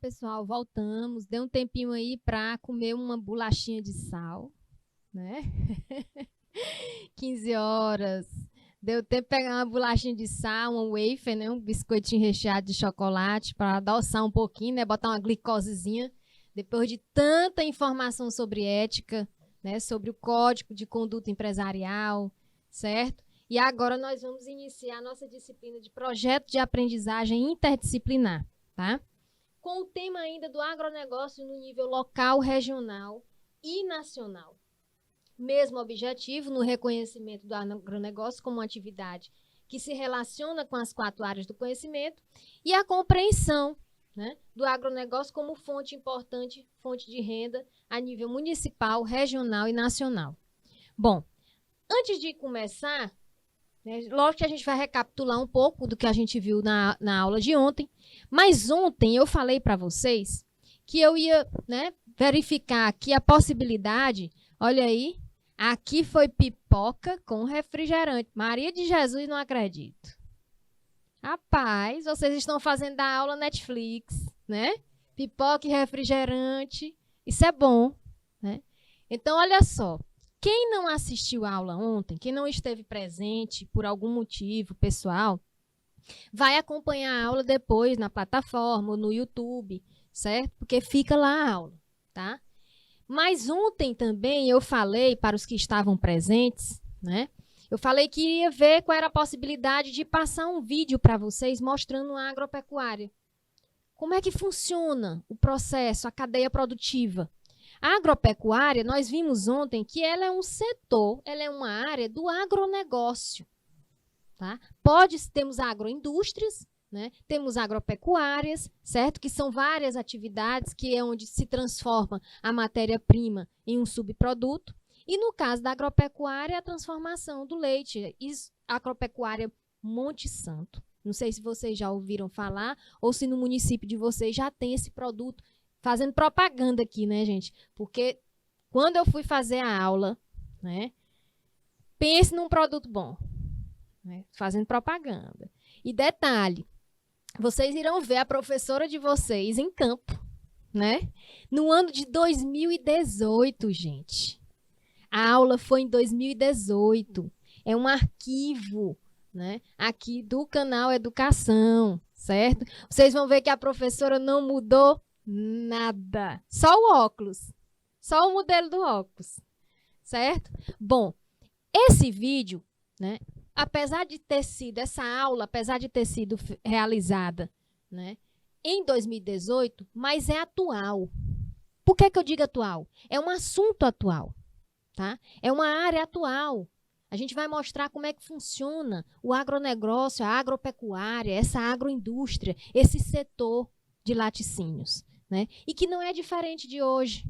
pessoal, voltamos. Deu um tempinho aí para comer uma bolachinha de sal, né? 15 horas. Deu tempo de pegar uma bolachinha de sal, uma wafer, né? Um biscoitinho recheado de chocolate para adoçar um pouquinho, né? Botar uma glicosezinha. Depois de tanta informação sobre ética, né? Sobre o código de conduta empresarial, certo? E agora nós vamos iniciar a nossa disciplina de projeto de aprendizagem interdisciplinar, tá? Com o tema ainda do agronegócio no nível local, regional e nacional. Mesmo objetivo no reconhecimento do agronegócio como uma atividade que se relaciona com as 4 áreas do conhecimento e a compreensão, né, do agronegócio como fonte importante, fonte de renda a nível municipal, regional e nacional. Bom, antes de começar, né, lógico que a gente vai recapitular um pouco do que a gente viu na aula de ontem, mas ontem eu falei para vocês que eu ia, né, verificar aqui a possibilidade, olha aí, aqui foi pipoca com refrigerante. Maria de Jesus, não acredito. Rapaz, vocês estão fazendo da aula Netflix, né? Pipoca e refrigerante, isso é bom, né? Então, olha só, quem não assistiu a aula ontem, quem não esteve presente por algum motivo pessoal, vai acompanhar a aula depois na plataforma ou no YouTube, certo? Porque fica lá a aula, tá? Mas ontem também eu falei para os que estavam presentes, né? Eu falei que iria ver qual era a possibilidade de passar um vídeo para vocês mostrando a agropecuária. Como é que funciona o processo, a cadeia produtiva? A agropecuária, nós vimos ontem que ela é um setor, ela é uma área do agronegócio. Tá? Temos agroindústrias, né? Temos agropecuárias, certo? Que são várias atividades que é onde se transforma a matéria-prima em um subproduto. E no caso da agropecuária, a transformação do leite. Agropecuária Monte Santo. Não sei se vocês já ouviram falar ou se no município de vocês já tem esse produto. Fazendo propaganda aqui, né, gente? Porque quando eu fui fazer a aula, né, pense num produto bom. Né, fazendo propaganda. E detalhe, vocês irão ver a professora de vocês em campo, né? No ano de 2018, gente. A aula foi em 2018. É um arquivo, né, aqui do canal Educação, certo? Vocês vão ver que a professora não mudou nada. Só o óculos. Só o modelo do óculos, certo? Bom, esse vídeo, né, apesar de ter sido, essa aula, apesar de ter sido realizada, né, em 2018, mas é atual. Por que eu digo atual? É um assunto atual, tá? É uma área atual. A gente vai mostrar como é que funciona o agronegócio, a agropecuária, essa agroindústria, esse setor de laticínios, né? E que não é diferente de hoje,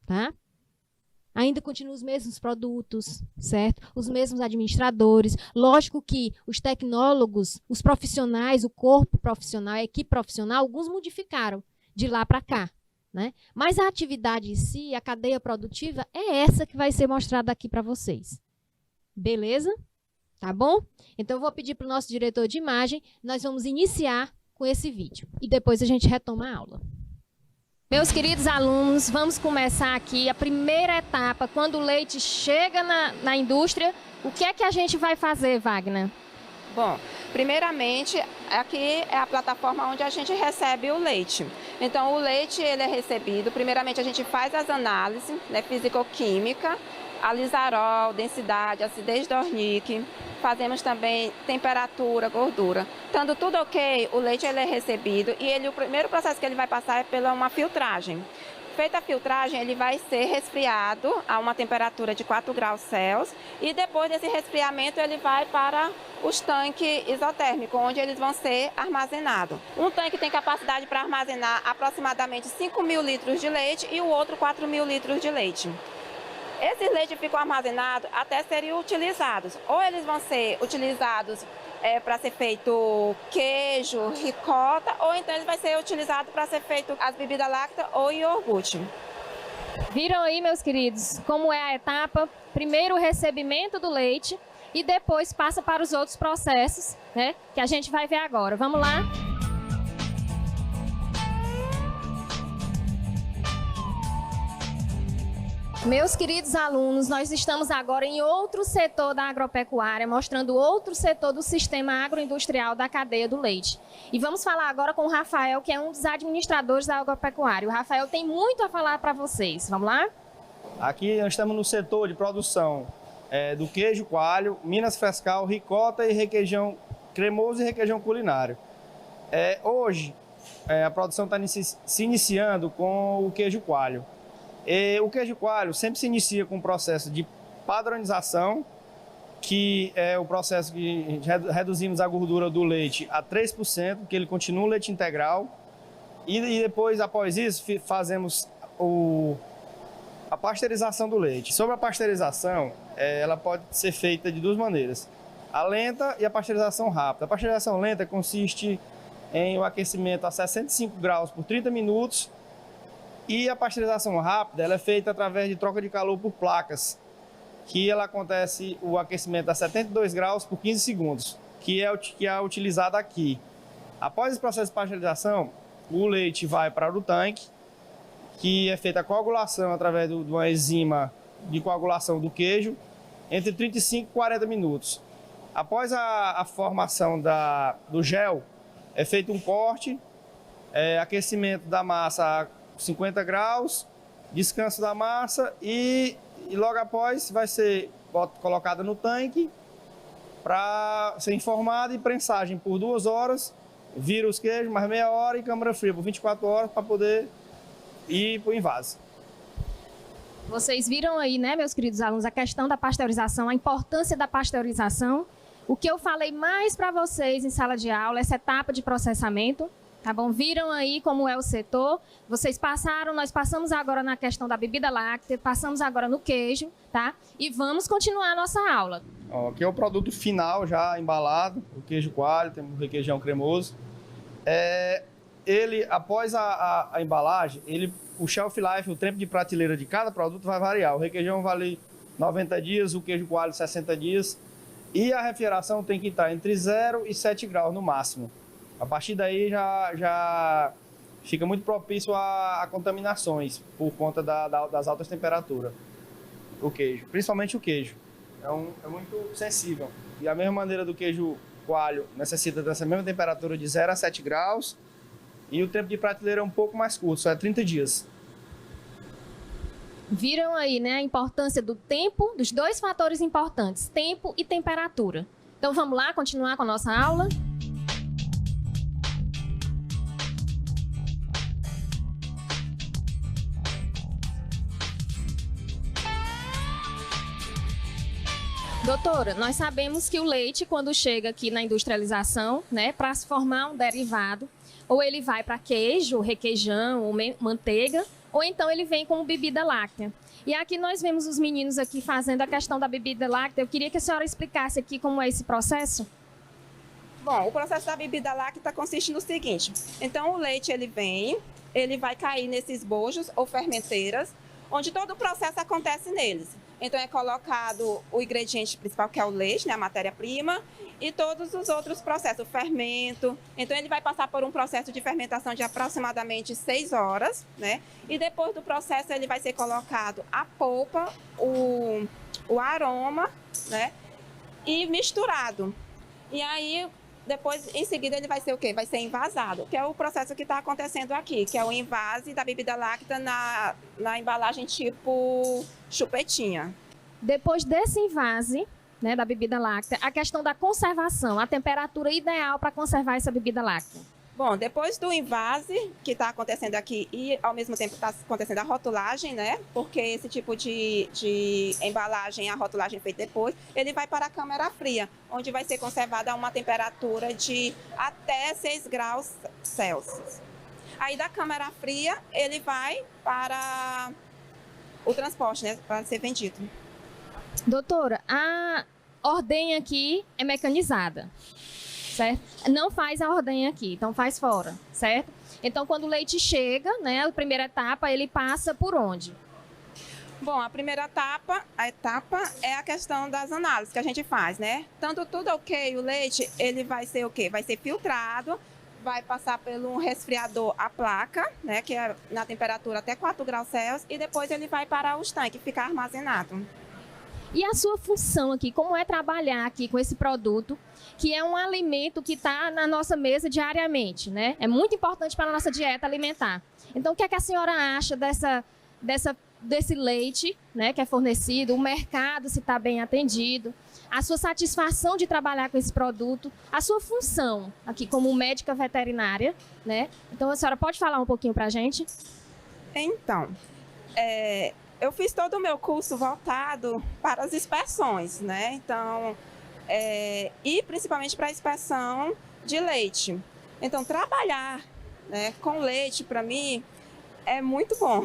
tá? Ainda continuam os mesmos produtos, certo? Os mesmos administradores. Lógico que os tecnólogos, os profissionais, o corpo profissional, a equipe profissional, alguns modificaram de lá para cá, né? Mas a atividade em si, a cadeia produtiva, é essa que vai ser mostrada aqui para vocês. Beleza? Tá bom? Então, eu vou pedir para o nosso diretor de imagem, nós vamos iniciar com esse vídeo. E depois a gente retoma a aula. Meus queridos alunos, vamos começar aqui a primeira etapa. Quando o leite chega na indústria, o que é que a gente vai fazer, Wagner? Bom, primeiramente, aqui é a plataforma onde a gente recebe o leite. Então, o leite ele é recebido, primeiramente a gente faz as análises, né, físico-química, alizarol, densidade, acidez do ornique, fazemos também temperatura, gordura. Estando tudo ok, o leite ele é recebido e o primeiro processo que ele vai passar é pela uma filtragem. Feita a filtragem, ele vai ser resfriado a uma temperatura de 4 graus Celsius e depois desse resfriamento ele vai para os tanques isotérmicos, onde eles vão ser armazenados. Um tanque tem capacidade para armazenar aproximadamente 5.000 litros de leite e o outro 4.000 litros de leite. Esses leites ficam armazenados até serem utilizados. Ou eles vão ser utilizados para ser feito queijo, ricota, ou então eles vão ser utilizados para ser feito as bebidas lácteas ou iogurte. Viram aí, meus queridos, como é a etapa? Primeiro o recebimento do leite e depois passa para os outros processos, né, que a gente vai ver agora. Vamos lá? Meus queridos alunos, nós estamos agora em outro setor da agropecuária, mostrando outro setor do sistema agroindustrial da cadeia do leite. E vamos falar agora com o Rafael, que é um dos administradores da agropecuária. O Rafael tem muito a falar para vocês. Vamos lá? Aqui nós estamos no setor de produção do queijo coalho, Minas Frescal, ricota e requeijão cremoso e requeijão culinário. Hoje, a produção está se iniciando com o queijo coalho. O queijo coalho sempre se inicia com um processo de padronização, que é o processo que reduzimos a gordura do leite a 3%, que ele continua leite integral. E depois, após isso, fazemos a pasteurização do leite. Sobre a pasteurização, ela pode ser feita de duas maneiras: a lenta e a pasteurização rápida. A pasteurização lenta consiste em o aquecimento a 65 graus por 30 minutos. E a pasteurização rápida ela é feita através de troca de calor por placas, que ela acontece o aquecimento a 72 graus por 15 segundos, que é utilizado aqui. Após esse processo de pasteurização, o leite vai para o tanque, que é feita a coagulação através de uma enzima de coagulação do queijo, entre 35 e 40 minutos. Após a formação do gel, é feito um corte, aquecimento da massa a 50 graus, descanso da massa e logo após vai ser colocada no tanque para ser informada e prensagem por 2 horas, vira os queijos mais meia hora e câmara fria por 24 horas para poder ir para o invase. Vocês viram aí, né, meus queridos alunos, a questão da pasteurização, a importância da pasteurização. O que eu falei mais para vocês em sala de aula, essa etapa de processamento. Tá bom? Viram aí como é o setor. Vocês passaram, nós passamos agora na questão da bebida láctea, passamos agora no queijo, tá? E vamos continuar a nossa aula. Aqui é o produto final já embalado, o queijo coalho, temos o requeijão cremoso. Ele, após a embalagem, o shelf life, o tempo de prateleira de cada produto vai variar. O requeijão vale 90 dias, o queijo coalho 60 dias. E a refrigeração tem que estar entre 0 e 7 graus no máximo. A partir daí já fica muito propício a contaminações por conta das altas temperaturas. O queijo, principalmente o queijo, é muito sensível. E a mesma maneira do queijo coalho necessita dessa mesma temperatura de 0 a 7 graus e o tempo de prateleira é um pouco mais curto, só é 30 dias. Viram aí, né, a importância do tempo, dos dois fatores importantes, tempo e temperatura. Então vamos lá continuar com a nossa aula? Doutora, nós sabemos que o leite, quando chega aqui na industrialização, né, para se formar um derivado, ou ele vai para queijo, requeijão ou manteiga, ou então ele vem como bebida láctea. E aqui nós vemos os meninos aqui fazendo a questão da bebida láctea. Eu queria que a senhora explicasse aqui como é esse processo. Bom, o processo da bebida láctea consiste no seguinte: então o leite ele vai cair nesses bojos ou fermenteiras, onde todo o processo acontece neles. Então é colocado o ingrediente principal, que é o leite, né, a matéria-prima, e todos os outros processos, o fermento. Então ele vai passar por um processo de fermentação de aproximadamente 6 horas, né? E depois do processo ele vai ser colocado a polpa, o aroma, né? E misturado. E aí depois, em seguida, ele vai ser o quê? Vai ser envasado, que é o processo que está acontecendo aqui, que é o invase da bebida láctea na embalagem tipo chupetinha. Depois desse invase, né, da bebida láctea, a questão da conservação, a temperatura ideal para conservar essa bebida láctea. Bom, depois do invase, que está acontecendo aqui, e ao mesmo tempo está acontecendo a rotulagem, né? Porque esse tipo de embalagem, a rotulagem é feita depois, ele vai para a câmara fria, onde vai ser conservada a uma temperatura de até 6 graus Celsius. Aí da câmara fria, ele vai para o transporte, né? Para ser vendido. Doutora, a ordenha aqui é mecanizada, certo? Não faz a ordenha aqui, então faz fora, certo? Então, quando o leite chega, né, a primeira etapa, ele passa por onde? Bom, a primeira etapa é a questão das análises que a gente faz, né? Tanto tudo ok, o leite, ele vai ser o quê? Vai ser filtrado vai passar por um resfriador a placa, né, que é na temperatura até 4 graus Celsius, e depois ele vai para os tanques, ficar armazenado. E a sua função aqui, como é trabalhar aqui com esse produto, que é um alimento que está na nossa mesa diariamente, né? É muito importante para a nossa dieta alimentar. Então, o que é que a senhora acha desse leite, né, que é fornecido, o mercado, se está bem atendido, a sua satisfação de trabalhar com esse produto, a sua função aqui como médica veterinária, né? Então, a senhora pode falar um pouquinho para a gente? Então, eu fiz todo o meu curso voltado para as inspeções, né? Então, e principalmente para a inspeção de leite. Então, trabalhar, né, com leite, para mim, é muito bom,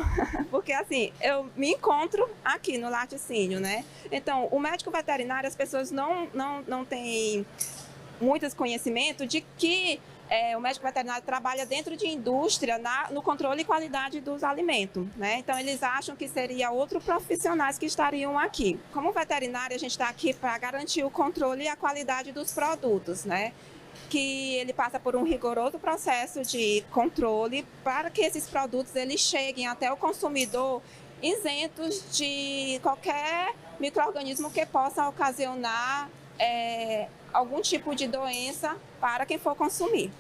porque assim, eu me encontro aqui no laticínio, né? Então, o médico veterinário, as pessoas não têm muito conhecimento de que o médico veterinário trabalha dentro de indústria no controle e qualidade dos alimentos, né? Então, eles acham que seria outros profissionais que estariam aqui. Como veterinário, a gente está aqui para garantir o controle e a qualidade dos produtos, né? Que ele passa por um rigoroso processo de controle para que esses produtos eles cheguem até o consumidor isentos de qualquer micro-organismo que possa ocasionar algum tipo de doença para quem for consumir.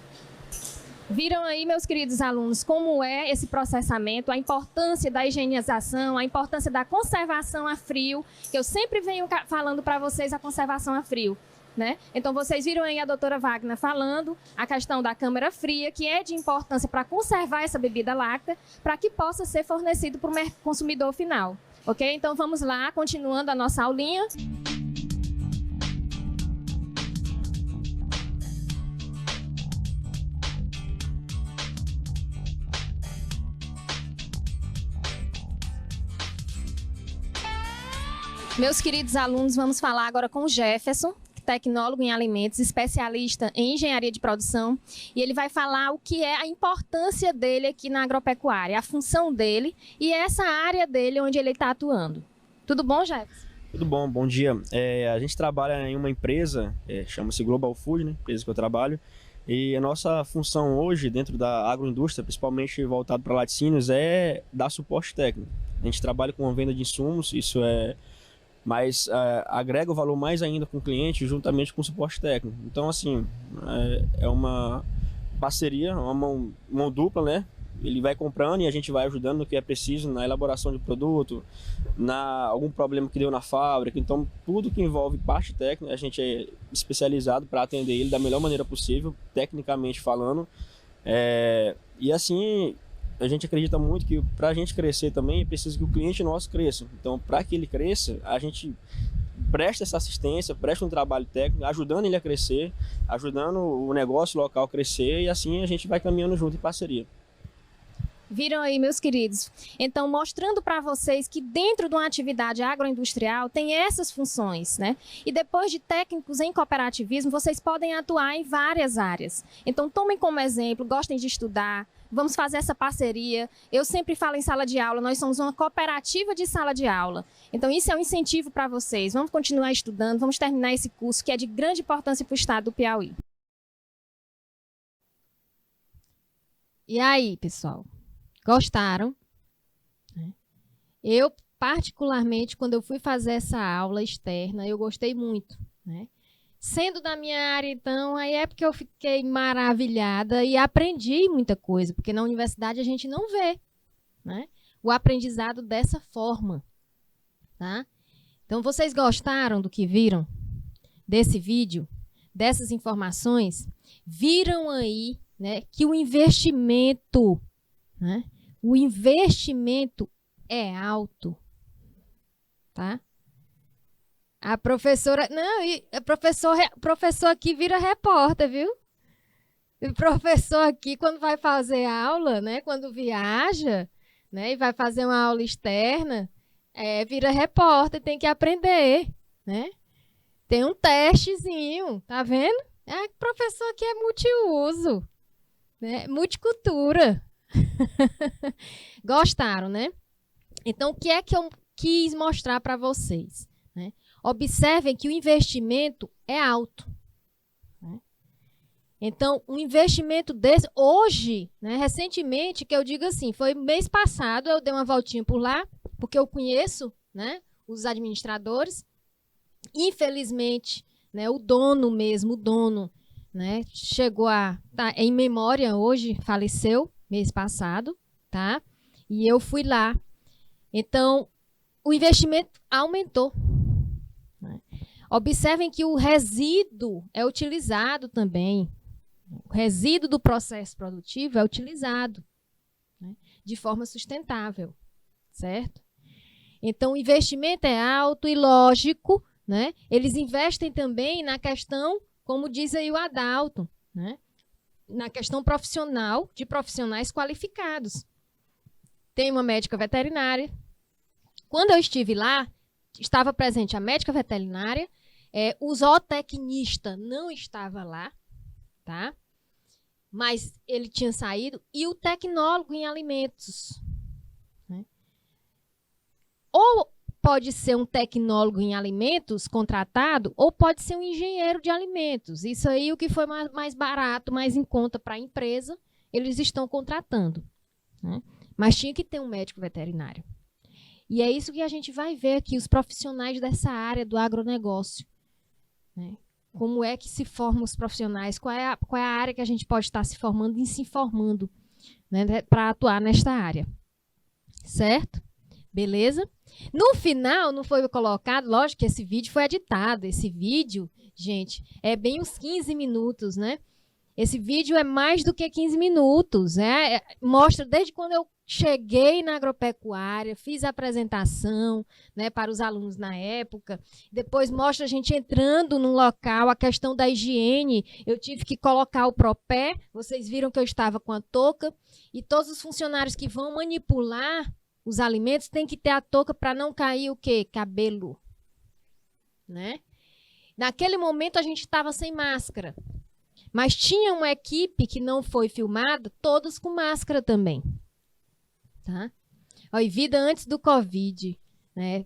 Viram aí, meus queridos alunos, como é esse processamento, a importância da higienização, a importância da conservação a frio, que eu sempre venho falando para vocês a conservação a frio. Né? Então, vocês viram aí a doutora Wagner falando a questão da câmara fria, que é de importância para conservar essa bebida láctea, para que possa ser fornecido para o consumidor final. Ok? Então, vamos lá, continuando a nossa aulinha. Meus queridos alunos, vamos falar agora com o Jefferson, tecnólogo em alimentos, especialista em engenharia de produção, e ele vai falar o que é a importância dele aqui na agropecuária, a função dele e essa área dele onde ele está atuando. Tudo bom, Jefferson? Tudo bom, bom dia. A gente trabalha em uma empresa, chama-se Global Food, né, empresa que eu trabalho, e a nossa função hoje dentro da agroindústria, principalmente voltado para laticínios, é dar suporte técnico. A gente trabalha com a venda de insumos, isso mas agrega o valor mais ainda com o cliente juntamente com o suporte técnico. Então, assim, é uma parceria, uma mão dupla, né? Ele vai comprando e a gente vai ajudando no que é preciso, na elaboração de produto, algum problema que deu na fábrica. Então, tudo que envolve parte técnica, a gente é especializado para atender ele da melhor maneira possível, tecnicamente falando. E assim, a gente acredita muito que para a gente crescer também é preciso que o cliente nosso cresça. Então, para que ele cresça, a gente presta essa assistência, presta um trabalho técnico, ajudando ele a crescer, ajudando o negócio local a crescer, e assim a gente vai caminhando junto em parceria. Viram aí, meus queridos? Então, mostrando para vocês que dentro de uma atividade agroindustrial tem essas funções, né? E depois de técnicos em cooperativismo, vocês podem atuar em várias áreas. Então, tomem como exemplo, gostem de estudar, vamos fazer essa parceria. Eu sempre falo em sala de aula, nós somos uma cooperativa de sala de aula. Então, isso é um incentivo para vocês. Vamos continuar estudando, vamos terminar esse curso que é de grande importância para o estado do Piauí. E aí, pessoal? Gostaram? Eu, particularmente, quando eu fui fazer essa aula externa, eu gostei muito, né? Sendo da minha área, então, aí é porque eu fiquei maravilhada e aprendi muita coisa, porque na universidade a gente não vê, né, o aprendizado dessa forma, tá? Então, vocês gostaram do que viram? Desse vídeo? Dessas informações? Viram aí, né, que o investimento, né, o investimento é alto, tá? A professora, não, e a professor aqui vira repórter, viu? O professor aqui, quando vai fazer aula, né, quando viaja, né, e vai fazer uma aula externa, vira repórter, tem que aprender, né? Tem um testezinho, tá vendo? O professor aqui é multiuso, né? Multicultura. Gostaram, né? Então, o que é que eu quis mostrar para vocês, né? Observem que o investimento é alto, né? Então, um investimento desse, hoje, né, recentemente, que eu digo assim, foi mês passado, eu dei uma voltinha por lá, porque eu conheço, né, os administradores. Infelizmente, né, o dono mesmo, né, chegou a tá em memória hoje, faleceu mês passado, tá? E eu fui lá. Então, o investimento aumentou. Né? Observem que o resíduo é utilizado também. O resíduo do processo produtivo é utilizado, né, de forma sustentável, certo? Então, o investimento é alto e lógico, né? Eles investem também na questão, como diz aí o Adalto, né, na questão profissional, de profissionais qualificados. Tem uma médica veterinária. Quando eu estive lá, estava presente a médica veterinária, o zootecnista não estava lá, tá? Mas ele tinha saído, e o tecnólogo em alimentos. Né? Ou pode ser um tecnólogo em alimentos contratado, ou pode ser um engenheiro de alimentos. Isso aí, o que foi mais barato, mais em conta para a empresa, eles estão contratando. Né? Mas tinha que ter um médico veterinário. E é isso que a gente vai ver aqui, os profissionais dessa área do agronegócio. Né? Como é que se formam os profissionais, qual é a área que a gente pode estar se formando e se informando, né, para atuar nesta área. Certo? Beleza? No final, não foi colocado, lógico que esse vídeo foi editado. Esse vídeo, gente, é bem uns 15 minutos, né? Esse vídeo é mais do que 15 minutos. Mostra desde quando eu cheguei na agropecuária, fiz a apresentação, né, para os alunos na época. Depois mostra a gente entrando num local, a questão da higiene. Eu tive que colocar o propé. Vocês viram que eu estava com a touca. E todos os funcionários que vão manipular os alimentos têm que ter a touca para não cair o quê? Cabelo. Né? Naquele momento a gente estava sem máscara. Mas tinha uma equipe que não foi filmada, todos com máscara também. Tá? Ó, e vida antes do Covid. Né?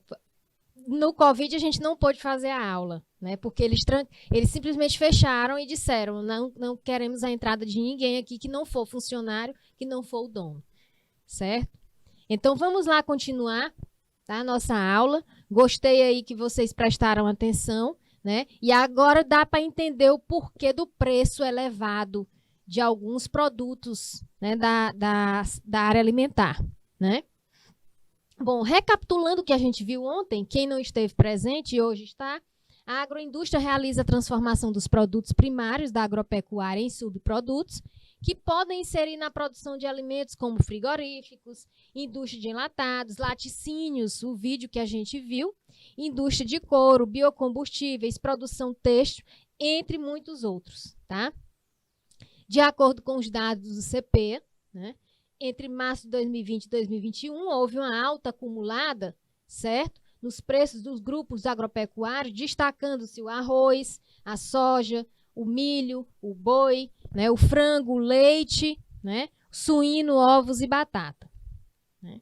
No Covid a gente não pôde fazer a aula, né? Porque eles simplesmente fecharam e disseram, não queremos a entrada de ninguém aqui que não for funcionário, que não for o dono. Certo? Então vamos lá continuar, tá, a nossa aula. Gostei aí que vocês prestaram atenção. Né? E agora dá para entender o porquê do preço elevado de alguns produtos, né, da área alimentar. Né? Bom, recapitulando o que a gente viu ontem, quem não esteve presente e hoje está, a agroindústria realiza a transformação dos produtos primários da agropecuária em subprodutos que podem inserir na produção de alimentos como frigoríficos, indústria de enlatados, laticínios, o vídeo que a gente viu, indústria de couro, biocombustíveis, produção têxtil, entre muitos outros. Tá? De acordo com os dados do CP, né, entre março de 2020 e 2021, houve uma alta acumulada, certo, nos preços dos grupos agropecuários, destacando-se o arroz, a soja, o milho, o boi, né, o frango, o leite, né, suíno, ovos e batata. Né?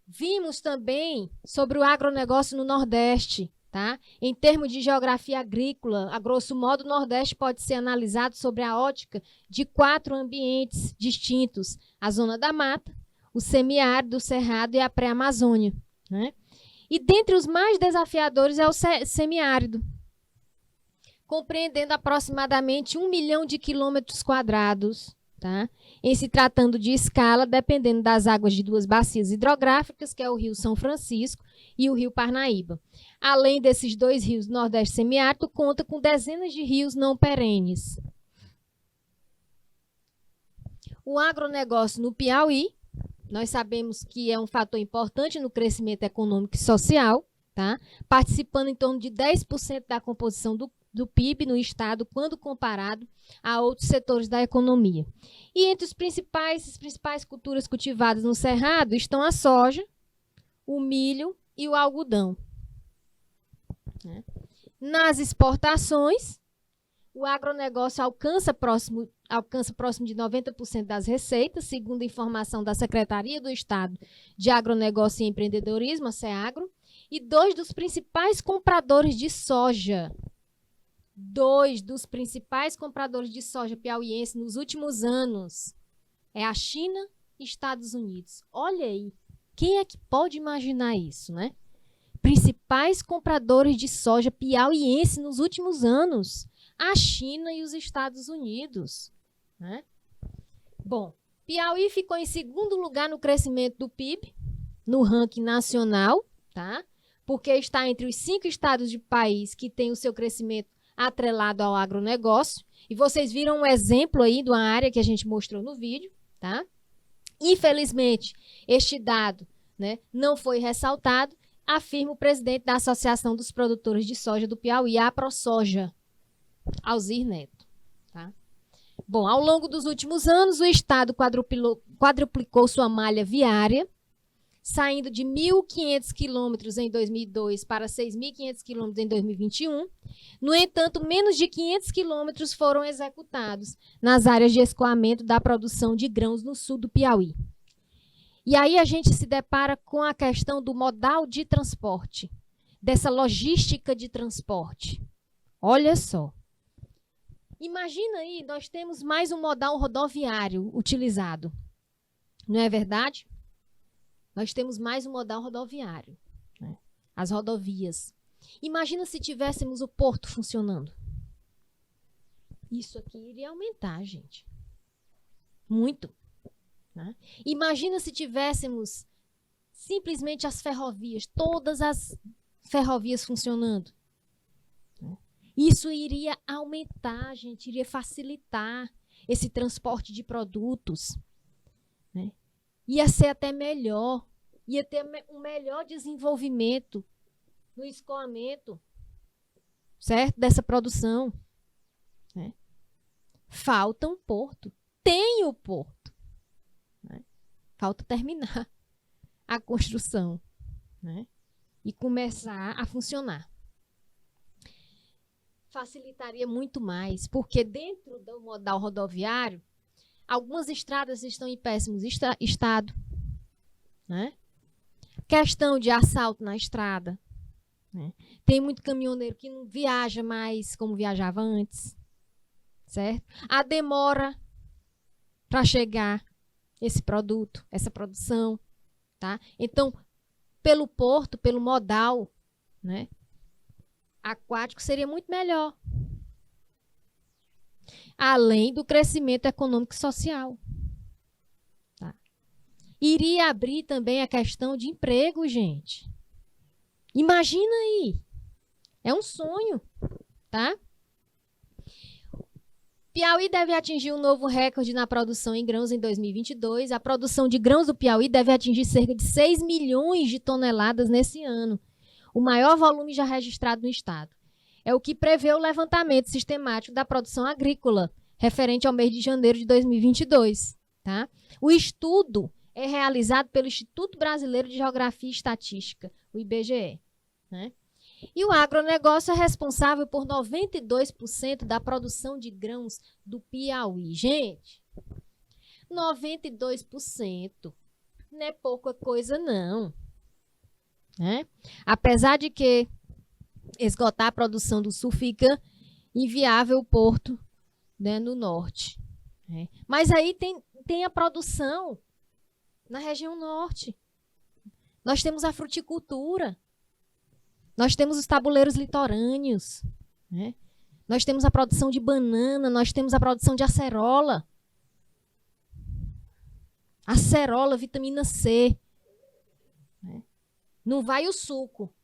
Vimos também sobre o agronegócio no Nordeste. Tá? Em termos de geografia agrícola, a grosso modo, o Nordeste pode ser analisado sobre a ótica de 4 ambientes distintos: a zona da mata, o semiárido, o cerrado e a pré-amazônia. Né? E dentre os mais desafiadores é o semiárido, compreendendo aproximadamente 1 milhão de quilômetros quadrados, tá? Em se tratando de escala, dependendo das águas de 2 bacias hidrográficas, que é o Rio São Francisco e o Rio Parnaíba. Além desses 2 rios do Nordeste semiárido, conta com dezenas de rios não perenes. O agronegócio no Piauí, nós sabemos que é um fator importante no crescimento econômico e social, tá? Participando em torno de 10% da composição do PIB no estado, quando comparado a outros setores da economia. E entre as principais culturas cultivadas no Cerrado estão a soja, o milho e o algodão. Né? Nas exportações, o agronegócio alcança próximo de 90% das receitas, segundo a informação da Secretaria do Estado de Agronegócio e Empreendedorismo, a SEAGRO, e 2 dos principais compradores de soja Dois dos principais compradores de soja piauiense nos últimos anos é a China e Estados Unidos. Olha aí, quem é que pode imaginar isso, né? Principais compradores de soja piauiense nos últimos anos, a China e os Estados Unidos, né? Bom, Piauí ficou em segundo lugar no crescimento do PIB, no ranking nacional, tá? Porque está entre os 5 estados do país que tem o seu crescimento atrelado ao agronegócio. E vocês viram um exemplo aí de uma área que a gente mostrou no vídeo, tá? Infelizmente, este dado, né, não foi ressaltado, afirma o presidente da Associação dos Produtores de Soja do Piauí, a AproSoja, Alzir Neto. Tá? Bom, ao longo dos últimos anos, o estado quadruplicou sua malha viária, saindo de 1.500 quilômetros em 2002 para 6.500 quilômetros em 2021. No entanto, menos de 500 quilômetros foram executados nas áreas de escoamento da produção de grãos no sul do Piauí. E aí a gente se depara com a questão do modal de transporte, dessa logística de transporte. Olha só. Imagina aí, nós temos mais um modal rodoviário utilizado. Não é verdade? Nós temos mais um modal rodoviário, né? As rodovias. Imagina se tivéssemos o porto funcionando. Isso aqui iria aumentar, gente. Muito. Né? Imagina se tivéssemos simplesmente as ferrovias, todas as ferrovias funcionando. Né? Isso iria aumentar, gente, iria facilitar esse transporte de produtos. Né? Ia ser até melhor, ia ter um melhor desenvolvimento no escoamento, certo? Dessa produção. Né? Falta um porto. Tem o porto. Né? Falta terminar a construção, né? E começar a funcionar. Facilitaria muito mais, porque dentro do modal rodoviário, algumas estradas estão em péssimo estado, né? Questão de assalto na estrada, né? Tem muito caminhoneiro que não viaja mais como viajava antes, certo? A demora para chegar esse produto, essa produção, tá? Então, pelo porto, pelo modal, né, aquático seria muito melhor. Além do crescimento econômico e social. Tá? Iria abrir também a questão de emprego, gente. Imagina aí. É um sonho, tá? Piauí deve atingir um novo recorde na produção em grãos em 2022. A produção de grãos do Piauí deve atingir cerca de 6 milhões de toneladas nesse ano, o maior volume já registrado no estado. É o que prevê o levantamento sistemático da produção agrícola, referente ao mês de janeiro de 2022. Tá? O estudo é realizado pelo Instituto Brasileiro de Geografia e Estatística, o IBGE. Né? E o agronegócio é responsável por 92% da produção de grãos do Piauí. Gente, 92% não é pouca coisa, não. Né? Apesar de que esgotar a produção do sul fica inviável o porto, né, no norte. Né? Mas aí tem a produção na região norte. Nós temos a fruticultura. Nós temos os tabuleiros litorâneos. Né? Nós temos a produção de banana, nós temos a produção de acerola. Acerola, vitamina C. Né? Não vai o suco.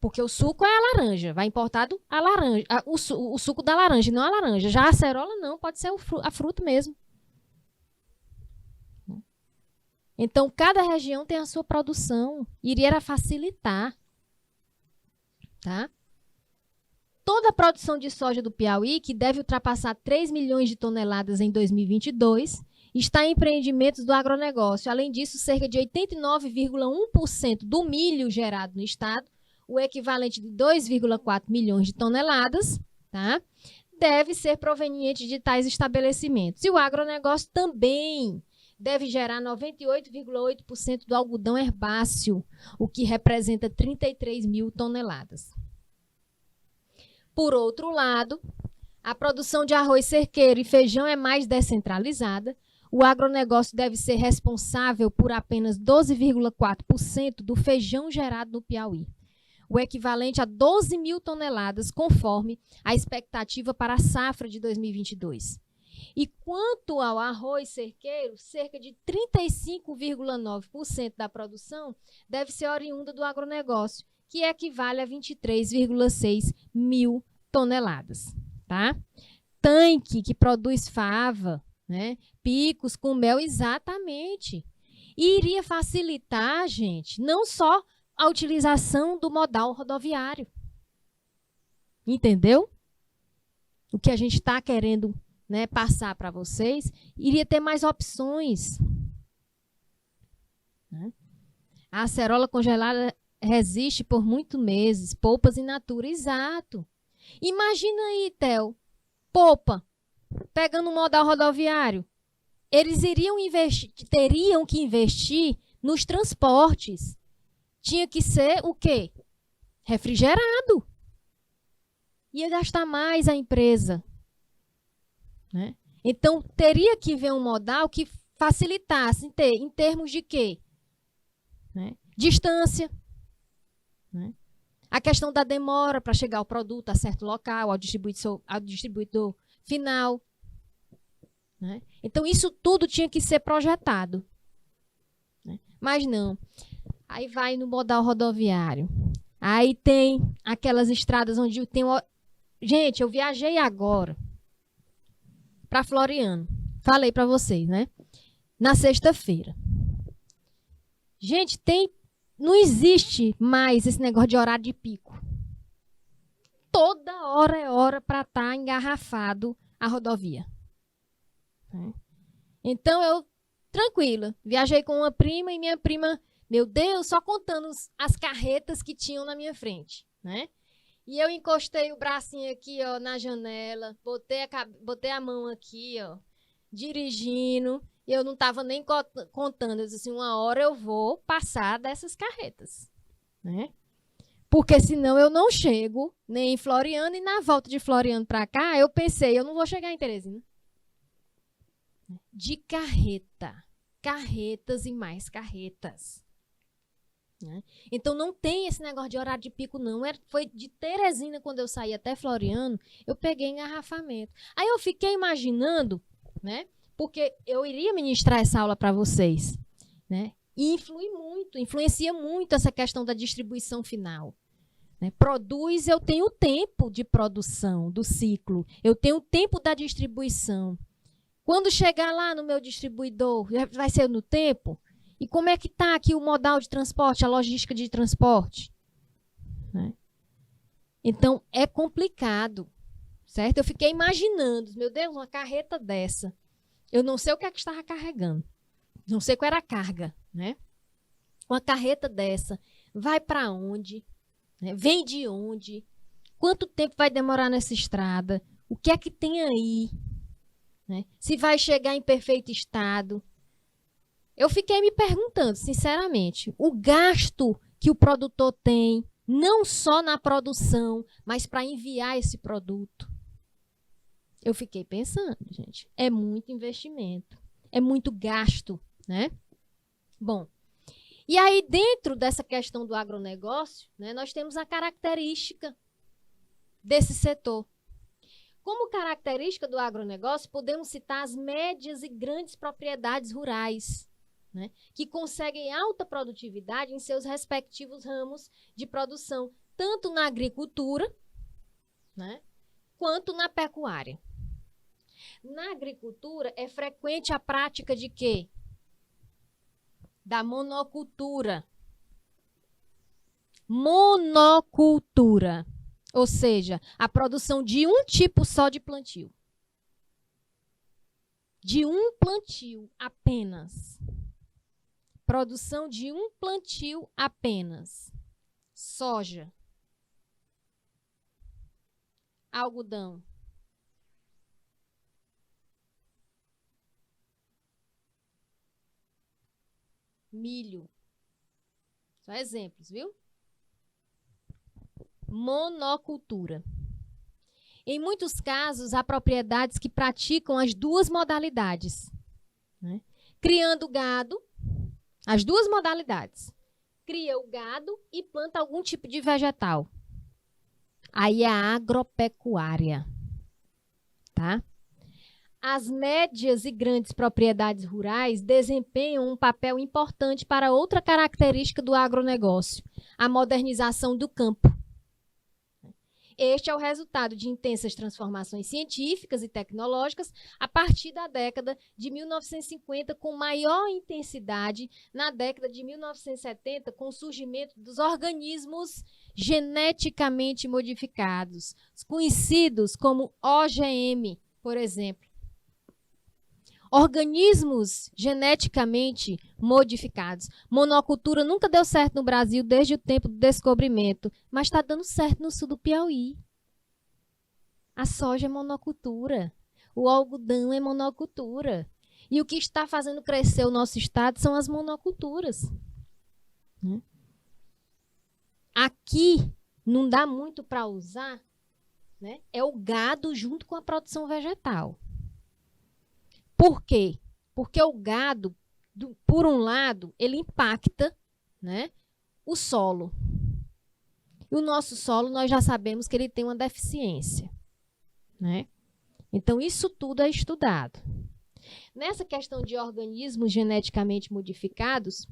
Porque o suco é a laranja, vai importado a laranja, o suco da laranja, não a laranja. Já a acerola não, pode ser a fruta mesmo. Então, cada região tem a sua produção. Iria facilitar. Tá? Toda a produção de soja do Piauí, que deve ultrapassar 3 milhões de toneladas em 2022, está em empreendimentos do agronegócio. Além disso, cerca de 89,1% do milho gerado no estado, o equivalente de 2,4 milhões de toneladas, tá? Deve ser proveniente de tais estabelecimentos. E o agronegócio também deve gerar 98,8% do algodão herbáceo, o que representa 33 mil toneladas. Por outro lado, a produção de arroz cerqueiro e feijão é mais descentralizada. O agronegócio deve ser responsável por apenas 12,4% do feijão gerado no Piauí, o equivalente a 12 mil toneladas, conforme a expectativa para a safra de 2022. E quanto ao arroz cerqueiro, cerca de 35,9% da produção deve ser oriunda do agronegócio, que equivale a 23,6 mil toneladas. Tá? Tanque, que produz fava, né? Picos com mel, exatamente. E iria facilitar, gente, não só a utilização do modal rodoviário. Entendeu? O que a gente está querendo, né, passar para vocês, iria ter mais opções. Né? A acerola congelada resiste por muitos meses, polpas in natura, exato. Imagina aí, Theo, polpa, pegando um modal rodoviário. Eles teriam que investir nos transportes. Tinha que ser o quê? Refrigerado. Ia gastar mais a empresa. Né? Então, teria que ver um modal que facilitasse em termos de quê? Né? Distância. Né? A questão da demora para chegar o produto a certo local, ao distribuidor final. Né? Então, isso tudo tinha que ser projetado. Né? Mas não. Aí vai no modal rodoviário. Aí tem aquelas estradas onde tem... Gente, eu viajei agora para Floriano. Falei para vocês, né? Na sexta-feira. Gente, não existe mais esse negócio de horário de pico. Toda hora é hora para estar engarrafado a rodovia. Então, eu, tranquila, viajei com uma prima e minha prima, meu Deus, só contando as carretas que tinham na minha frente, né? E eu encostei o bracinho aqui, ó, na janela, botei a mão aqui, ó, dirigindo. Eu não estava nem contando, eu disse assim, uma hora eu vou passar dessas carretas, né? Porque senão eu não chego nem em Floriano, e na volta de Floriano para cá, eu pensei, eu não vou chegar em Teresina. De carreta, carretas e mais carretas. Né? Então não tem esse negócio de horário de pico, não. Foi de Teresina, quando eu saí até Floriano, eu peguei engarrafamento. Aí eu fiquei imaginando, né? Porque eu iria ministrar essa aula para vocês, né? E influencia muito essa questão da distribuição final. Né? Produz, eu tenho o tempo de produção do ciclo, eu tenho o tempo da distribuição. Quando chegar lá no meu distribuidor, vai ser no tempo? E como é que está aqui o modal de transporte, a logística de transporte? Né? Então, é complicado, certo? Eu fiquei imaginando, meu Deus, uma carreta dessa. Eu não sei o que é que estava carregando. Não sei qual era a carga, né? Uma carreta dessa vai para onde? Né? Vem de onde? Quanto tempo vai demorar nessa estrada? O que é que tem aí? Né? Se vai chegar em perfeito estado? Eu fiquei me perguntando, sinceramente, o gasto que o produtor tem, não só na produção, mas para enviar esse produto. Eu fiquei pensando, gente, é muito investimento, é muito gasto, né? Bom, e aí dentro dessa questão do agronegócio, né, nós temos a característica desse setor. Como característica do agronegócio, podemos citar as médias e grandes propriedades rurais, né, que conseguem alta produtividade em seus respectivos ramos de produção, tanto na agricultura, né, quanto na pecuária. Na agricultura, é frequente a prática de quê? Da monocultura. Monocultura. Ou seja, a produção de um tipo só de plantio. De um plantio apenas. Produção de um plantio apenas. Soja. Algodão. Milho. Só exemplos, viu? Monocultura. Em muitos casos, há propriedades que praticam as duas modalidades, né? Criando gado, as duas modalidades. Cria o gado e planta algum tipo de vegetal. Aí é a agropecuária, tá? As médias e grandes propriedades rurais desempenham um papel importante para outra característica do agronegócio, a modernização do campo. Este é o resultado de intensas transformações científicas e tecnológicas a partir da década de 1950, com maior intensidade na década de 1970, com o surgimento dos organismos geneticamente modificados, conhecidos como OGM, por exemplo. Organismos geneticamente modificados. Monocultura nunca deu certo no Brasil desde o tempo do descobrimento, mas está dando certo no sul do Piauí. A soja é monocultura, o algodão é monocultura. E o que está fazendo crescer o nosso estado são as monoculturas. Aqui não dá muito para usar, né? É o gado junto com a produção vegetal. Por quê? Porque o gado, por um lado, ele impacta, né, o solo. E o nosso solo, nós já sabemos que ele tem uma deficiência, né? Então, isso tudo é estudado. Nessa questão de organismos geneticamente modificados,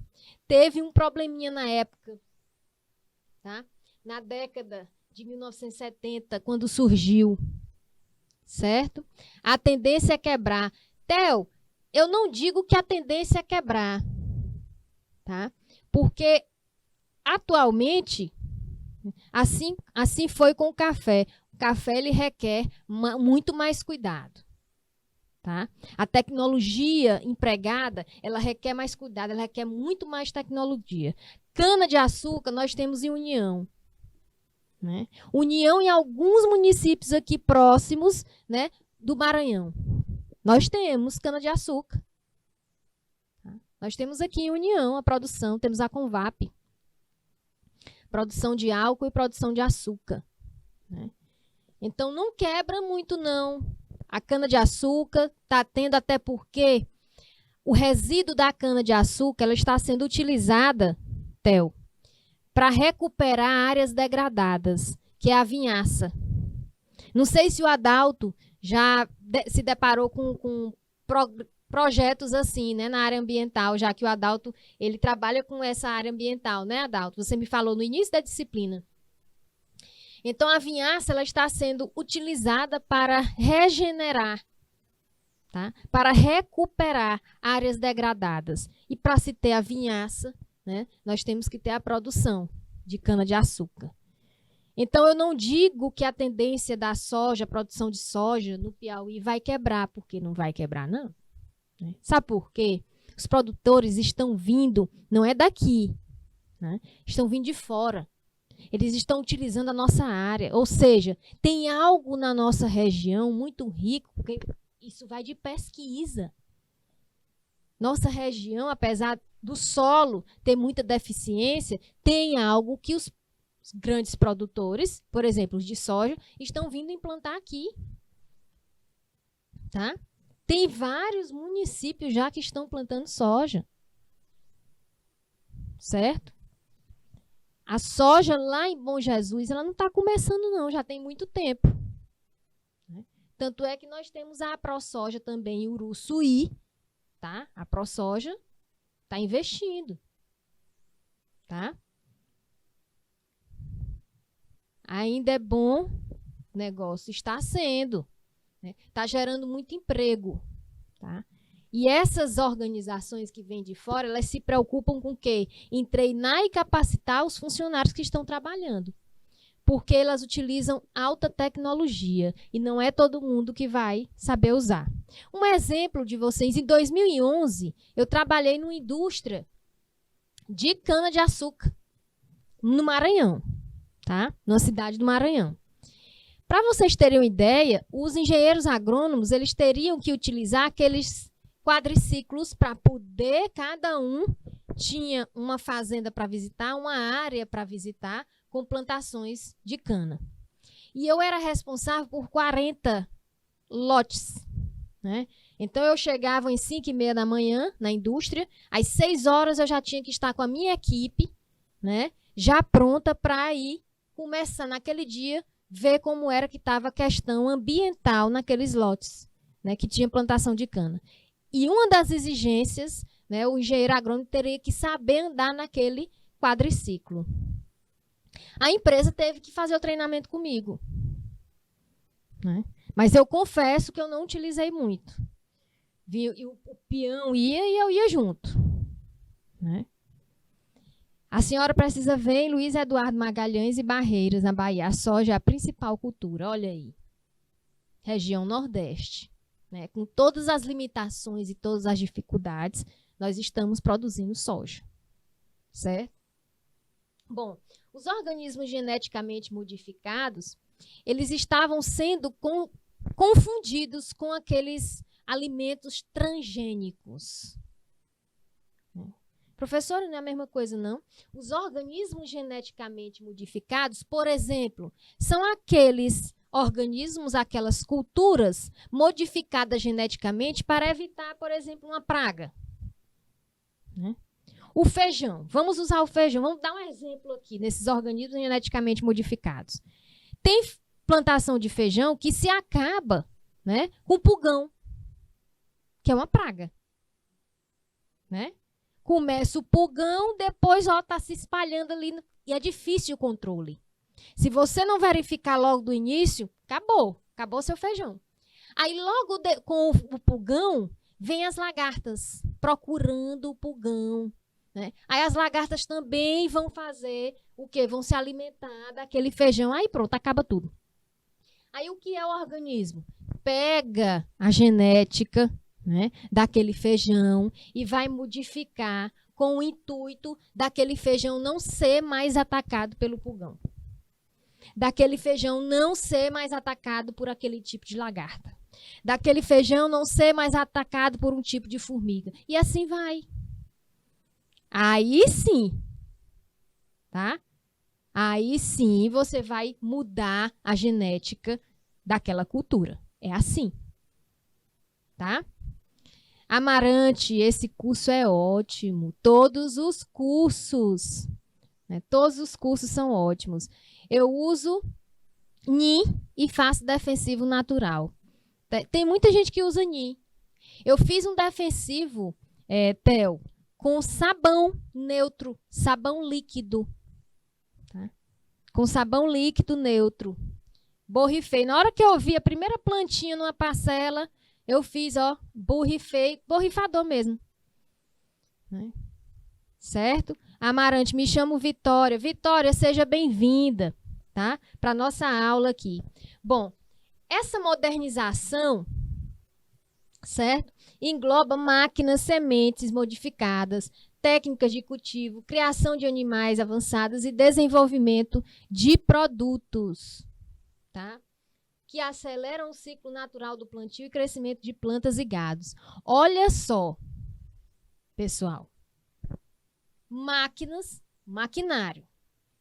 teve um probleminha na época, tá? Na década de 1970, quando surgiu, certo? A tendência é quebrar. Theo, eu não digo que a tendência é quebrar, tá? Porque atualmente, assim foi com o café. O café ele requer muito mais cuidado, tá? A tecnologia empregada, ela requer mais cuidado, ela requer muito mais tecnologia. Cana-de-açúcar nós temos em União, né? União em alguns municípios aqui próximos, né, do Maranhão. Nós temos cana-de-açúcar. Nós temos aqui em União a produção, temos a Convap. Produção de álcool e produção de açúcar, né? Então, não quebra muito, não. A cana-de-açúcar está tendo, até porque o resíduo da cana-de-açúcar ela está sendo utilizada, Theo, para recuperar áreas degradadas, que é a vinhaça. Não sei se o Adalto já se deparou com projetos assim, né, na área ambiental, já que o Adalto ele trabalha com essa área ambiental, né, Adalto? Você me falou no início da disciplina. Então, a vinhaça ela está sendo utilizada para regenerar, tá? Para recuperar áreas degradadas. E para se ter a vinhaça, né, nós temos que ter a produção de cana-de-açúcar. Então, eu não digo que a tendência da soja, a produção de soja no Piauí vai quebrar, porque não vai quebrar, não. Sabe por quê? Os produtores estão vindo, não é daqui, né? Estão vindo de fora. Eles estão utilizando a nossa área, ou seja, tem algo na nossa região muito rico, porque isso vai de pesquisa. Nossa região, apesar do solo ter muita deficiência, tem algo que os grandes produtores, por exemplo, os de soja, estão vindo implantar aqui. Tá? Tem vários municípios já que estão plantando soja. Certo? A soja lá em Bom Jesus, ela não está começando não, já tem muito tempo. Tanto é que nós temos a ProSoja também em Uruçuí, tá? A ProSoja está investindo. Tá? Ainda é bom o negócio, está sendo, né? Está gerando muito emprego, tá? E essas organizações que vêm de fora, elas se preocupam com o quê? Em treinar e capacitar os funcionários que estão trabalhando, porque elas utilizam alta tecnologia e não é todo mundo que vai saber usar. Um exemplo de vocês, em 2011, eu trabalhei numa indústria de cana-de-açúcar no Maranhão. Tá? Na cidade do Maranhão. Para vocês terem uma ideia, os engenheiros agrônomos eles teriam que utilizar aqueles quadriciclos para poder, cada um tinha uma fazenda para visitar, uma área para visitar com plantações de cana. E eu era responsável por 40 lotes, né? Então, eu chegava às 5h30 da manhã na indústria, às 6 horas eu já tinha que estar com a minha equipe, né, já pronta para ir começar naquele dia, ver como era que estava a questão ambiental naqueles lotes, né, que tinha plantação de cana. E uma das exigências, né, o engenheiro agrônomo teria que saber andar naquele quadriciclo. A empresa teve que fazer o treinamento comigo, né? Mas eu confesso que eu não utilizei muito. O peão ia e eu ia junto, né? A senhora precisa ver em Luiz Eduardo Magalhães e Barreiras, na Bahia. A soja é a principal cultura, olha aí. Região Nordeste, né? Com todas as limitações e todas as dificuldades, nós estamos produzindo soja, certo? Bom, os organismos geneticamente modificados, eles estavam sendo confundidos com aqueles alimentos transgênicos. Professora, não é a mesma coisa, não? Os organismos geneticamente modificados, por exemplo, são aqueles organismos, aquelas culturas modificadas geneticamente para evitar, por exemplo, uma praga, né? O feijão, vamos usar o feijão, vamos dar um exemplo aqui nesses organismos geneticamente modificados. Tem plantação de feijão que se acaba, né, com pulgão, que é uma praga, né? Começa o pulgão, depois está se espalhando ali e é difícil o controle. Se você não verificar logo do início, acabou seu feijão. Aí logo com o pulgão, vem as lagartas procurando o pulgão, né? Aí as lagartas também vão fazer o quê? Vão se alimentar daquele feijão, aí pronto, acaba tudo. Aí o que é o organismo? Pega a genética, né, daquele feijão e vai modificar com o intuito daquele feijão não ser mais atacado pelo pulgão. Daquele feijão não ser mais atacado por aquele tipo de lagarta. Daquele feijão não ser mais atacado por um tipo de formiga. E assim vai. Aí sim, tá? Aí sim você vai mudar a genética daquela cultura. É assim, tá? Amarante, esse curso é ótimo. Todos os cursos, né? Todos os cursos são ótimos. Eu uso NIM e faço defensivo natural. Tem muita gente que usa NIM. Eu fiz um defensivo, Theo, com sabão neutro, sabão líquido. Tá? Com sabão líquido neutro. Borrifei. Na hora que eu vi a primeira plantinha numa parcela, eu fiz, ó, borrifei, borrifador mesmo. Né? Certo? Amarante, me chamo Vitória. Vitória, seja bem-vinda, tá? Para a nossa aula aqui. Bom, essa modernização, certo? Engloba máquinas, sementes modificadas, técnicas de cultivo, criação de animais avançadas e desenvolvimento de produtos, tá? Que aceleram o ciclo natural do plantio e crescimento de plantas e gados. Olha só, pessoal. Máquinas, maquinário,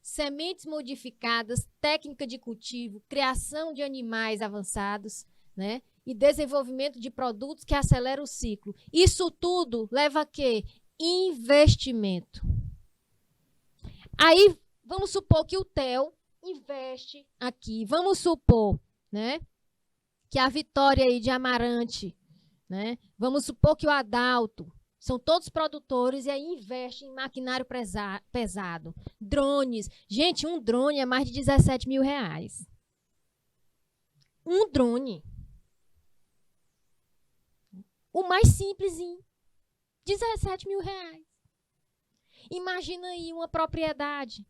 sementes modificadas, técnica de cultivo, criação de animais avançados, né? E desenvolvimento de produtos que aceleram o ciclo. Isso tudo leva a quê? Investimento. Aí, vamos supor que o Theo investe aqui. Vamos supor, né, que a Vitória aí de Amarante, né? Vamos supor que o Adalto, são todos produtores e aí investem em maquinário pesado. Drones. Gente, um drone é mais de 17 mil reais. Um drone. O mais simplesinho. 17 mil reais. Imagina aí uma propriedade.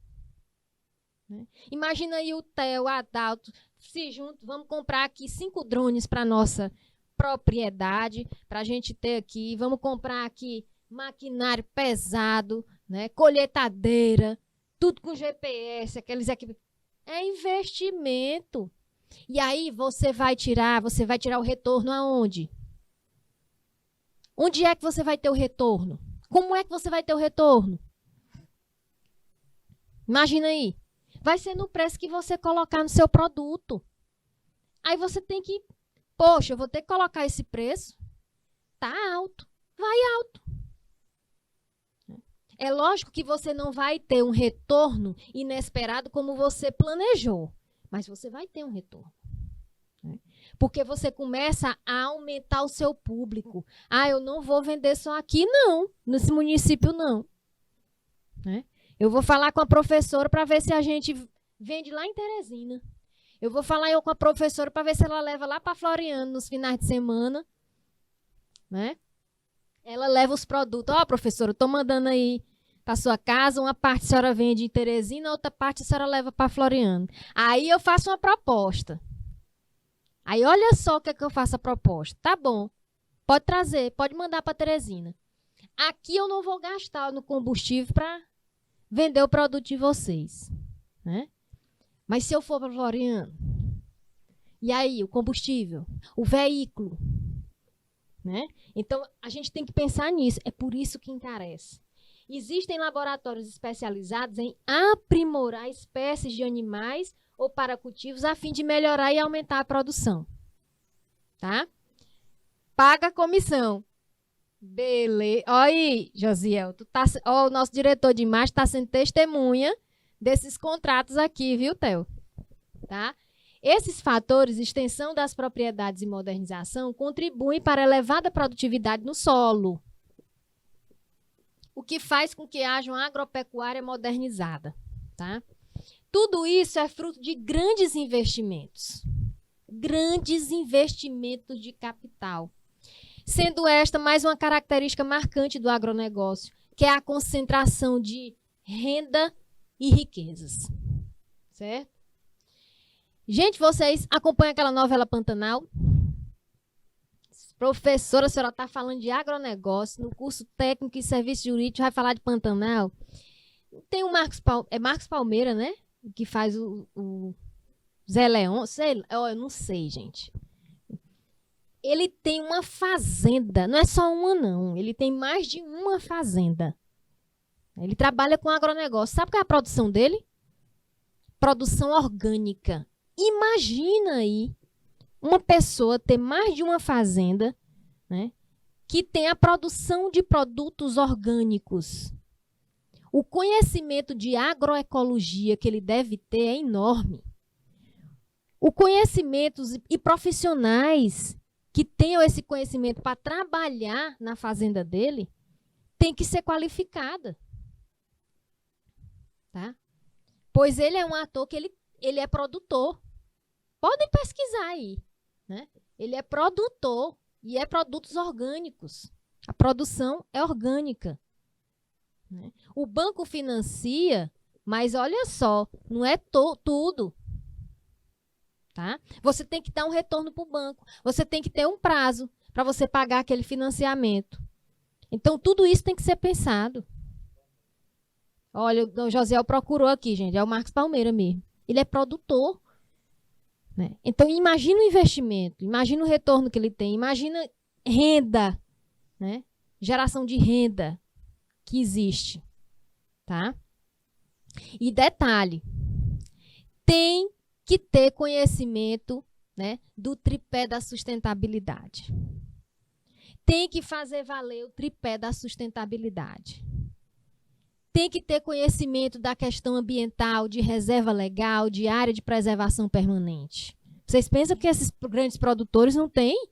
Né? Imagina aí o Theo, o Adalto, se junto, vamos comprar aqui 5 drones para nossa propriedade, para a gente ter aqui. Vamos comprar aqui maquinário pesado, né? Colheitadeira, tudo com GPS, aqueles equipamentos. É investimento. E aí você vai tirar o retorno aonde? Onde é que você vai ter o retorno? Como é que você vai ter o retorno? Imagina aí. vai ser no preço que você colocar no seu produto. Aí você tem que, poxa, eu vou ter que colocar esse preço, tá alto, vai alto. É lógico que você não vai ter um retorno inesperado como você planejou, mas você vai ter um retorno. Porque você começa a aumentar o seu público. Ah, eu não vou vender só aqui, não. Nesse município, não. Eu vou falar com a professora para ver se a gente vende lá em Teresina. Eu vou falar com a professora para ver se ela leva lá para Floriano nos finais de semana. Ela leva os produtos. Ó, professora, eu estou mandando aí para sua casa, uma parte a senhora vende em Teresina, outra parte a senhora leva para Floriano. Aí eu faço uma proposta. Aí olha só o que é que eu faço a proposta. Tá bom, pode trazer, pode mandar para Teresina. Aqui eu não vou gastar no combustível para vender o produto de vocês. Mas se eu for para Floriano, e aí o combustível, o veículo, Então a gente tem que pensar nisso. É por isso que encarece. Existem laboratórios especializados em aprimorar espécies de animais ou paracultivos a fim de melhorar e aumentar a produção. Tá? Paga a comissão. Beleza. Olha aí, Josiel. O nosso diretor de imagem está sendo testemunha desses contratos aqui, viu, Theo? Tá? Esses fatores, extensão das propriedades e modernização, contribuem para a elevada produtividade no solo, o que faz com que haja uma agropecuária modernizada. Tá? Tudo isso é fruto de grandes investimentos de capital, sendo esta mais uma característica marcante do agronegócio, que é a concentração de renda e riquezas. Certo? Gente, vocês acompanham aquela novela Pantanal? Professora, a senhora está falando de agronegócio, no curso técnico e serviço jurídico, vai falar de Pantanal. Tem o Marcos Palmeira, né? Que faz o Zé Leon, eu não sei, gente. Ele tem uma fazenda, não é só uma, não. Ele tem mais de uma fazenda. Ele trabalha com agronegócio. Sabe qual é a produção dele? Produção orgânica. Imagina aí uma pessoa ter mais de uma fazenda, que tem a produção de produtos orgânicos. O conhecimento de agroecologia que ele deve ter é enorme. O conhecimento e profissionais que tenham esse conhecimento para trabalhar na fazenda dele tem que ser qualificada. Tá? Pois ele é um ator que ele é produtor. Podem pesquisar aí. Ele é produtor e é produtos orgânicos. A produção é orgânica. O banco financia, mas olha só, não é tudo. Tá? Você tem que dar um retorno para o banco. Você tem que ter um prazo para você pagar aquele financiamento. Então, tudo isso tem que ser pensado. Olha, o Josiel procurou aqui, gente. É o Marcos Palmeira mesmo. Ele é produtor. Então, imagina o investimento. Imagina o retorno que ele tem. Imagina renda. Geração de renda que existe. Tá? E detalhe. Tem que ter conhecimento, do tripé da sustentabilidade. Tem que fazer valer o tripé da sustentabilidade. Tem que ter conhecimento da questão ambiental, de reserva legal, de área de preservação permanente. Vocês pensam que esses grandes produtores não têm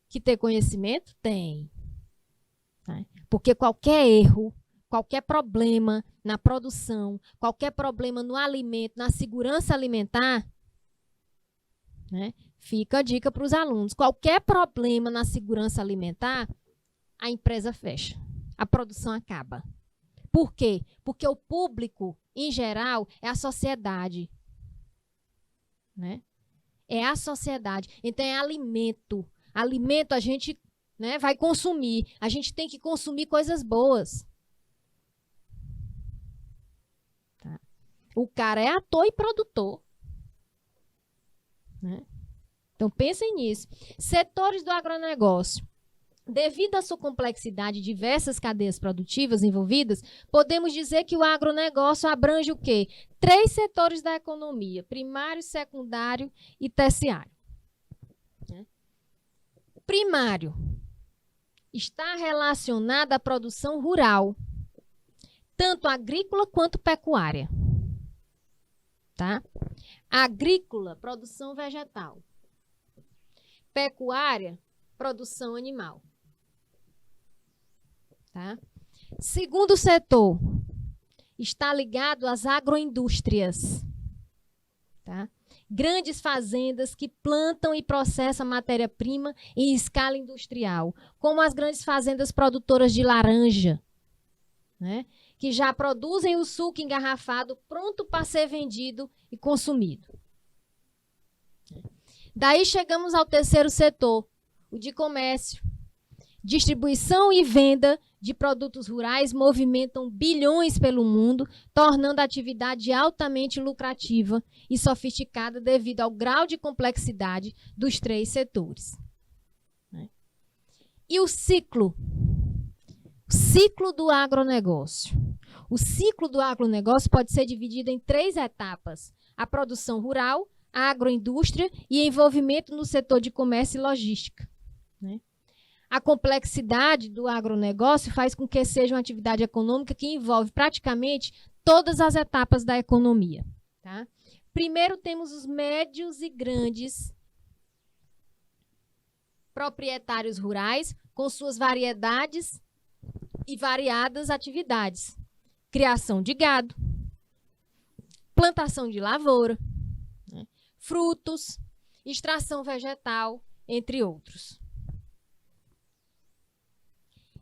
que ter conhecimento? Tem. Porque qualquer erro, qualquer problema na produção, qualquer problema no alimento, na segurança alimentar, fica a dica para os alunos. Qualquer problema na segurança alimentar, a empresa fecha. A produção acaba. Por quê? Porque o público, em geral, é a sociedade. É a sociedade. Então, é alimento. Alimento a gente vai consumir. A gente tem que consumir coisas boas. Tá? O cara é ator e produtor. Então, pensem nisso. Setores do agronegócio. Devido à sua complexidade e diversas cadeias produtivas envolvidas, podemos dizer que o agronegócio abrange o quê? 3 setores da economia: primário, secundário e terciário. Primário está relacionado à produção rural, tanto agrícola quanto pecuária. Tá? Agrícola, produção vegetal. Pecuária, produção animal. Tá? Segundo setor, está ligado às agroindústrias. Tá? Grandes fazendas que plantam e processam matéria-prima em escala industrial, como as grandes fazendas produtoras de laranja, né? Que já produzem o suco engarrafado pronto para ser vendido e consumido. Daí chegamos ao terceiro setor, o de comércio. Distribuição e venda de produtos rurais movimentam bilhões pelo mundo, tornando a atividade altamente lucrativa e sofisticada devido ao grau de complexidade dos 3 setores. E o ciclo? O ciclo do agronegócio. O ciclo do agronegócio pode ser dividido em 3 etapas: a produção rural, a agroindústria e envolvimento no setor de comércio e logística. Né? A complexidade do agronegócio faz com que seja uma atividade econômica que envolve praticamente todas as etapas da economia. Tá? Primeiro temos os médios e grandes proprietários rurais, com suas variedades e variadas atividades. Criação de gado, plantação de lavoura, né? Frutos, extração vegetal, entre outros.